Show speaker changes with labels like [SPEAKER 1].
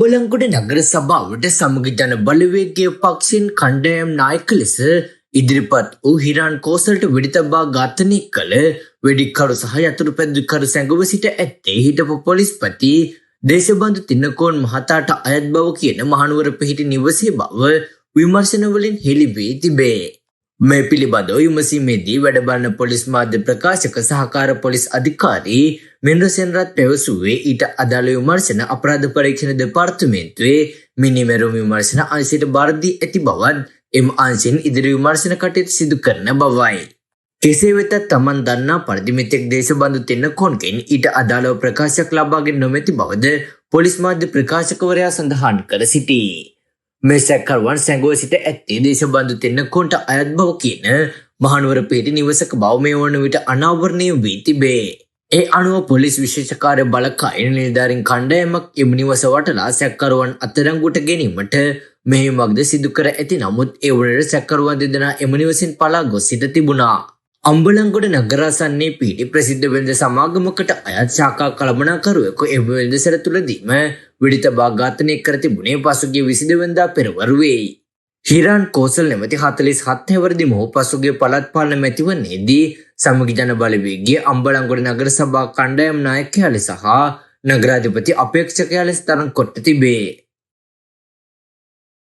[SPEAKER 1] අම්බලන්ගොඩ නගර සභාවට සමග ජන බලවේගයේ පක්ෂයෙන් කණ්ඩායම් නායක ලෙස ඉදිරිපත් වූ හිරාන් කෝසලට වෙඩි තබා ඝාතනය කළ වෙඩික්කරු සහ යතුරු පැදුරුකරු සැඟව සිට ඇත්තේ හිටපු පොලිස්පති දේශබන්දු තින්නකෝන් මහතාට අයත් බව කියන මහනුවර පිහිටි නිවසේ බව විමර්ශන වලින් හෙළි වී තිබේ. මේ පිළිබඳව විමසීමේදී වැඩ බලන පොලිස් මාධ්‍ය ප්‍රකාශක සහකාර පොලිස් අධිකාරී මෙන්රසෙන් රත් පැවසුවේ ඊට අදාළ විමර්ශන අපරාධ පරීක්ෂණ දෙපාර්තමේන්තුවේ මිනිමෙරුම් විමර්ශන අංශයට බාර දී ඇති බවත් එම අංශයෙන් ඉදිරි විමර්ශන කටයුතු සිදු කරන බවයි. කෙසේ වෙතත් තමන් දන්නා පරිදි මෙතෙක් දේශබන්දු තෙන්නකෝන්ගෙන් ඊට අදාළව ප්‍රකාශයක් ලබාගෙන නොමැති බවද පොලිස් මාධ්‍ය ප්‍රකාශකවරයා සඳහන් කර සිටී. මේ සැකකරුවන් සැඟව සිට ඇත්තේ දේශබන්දු තෙන්නකෝන්ට අයත් බව කියන මහනුවර පිහිටි නිවසක බව මේ වන විට අනාවරණය වී තිබේ. ඒ අනුව පොලිස් විශේෂකාර්ය බලකාය නිලධාරීන් කණ්ඩායමක් එම නිවස වටලා සැකකරුවන් අත්අඩංගුවට ගැනීමට මෙහෙයුමක්ද සිදු කර ඇති. නමුත් ඒ වනට සැකකරුවන් දෙදෙනා එම නිවසින් පලා ගොස් සිට තිබුණා. අම්බලන්ගොඩ නගරාසන්නයේ පිහිටි ප්‍රසිද්ධ වෙළඳ සමාගමකට අයත් ශාඛා කළමනාකරුවෙකු එම වෙළඳසැල තුළදීම වෙඩි තබා ඝාතනය කර තිබුණේ පසුගිය 22 වෙනිදා පෙරවරුවේයි. හිරාන් කෝසල් නැමැති 47 හැවිරිදි මොහු පසුගිය පළාත් පාලන මැතිවරණයේදී සමගි ජන බලවේගයේ අම්බලන්ගොඩ නගර සභා කණ්ඩායම් නායකයා ලෙස සහ නගරාධිපති අපේක්ෂකයා ලෙස තරඟ කොට තිබේ.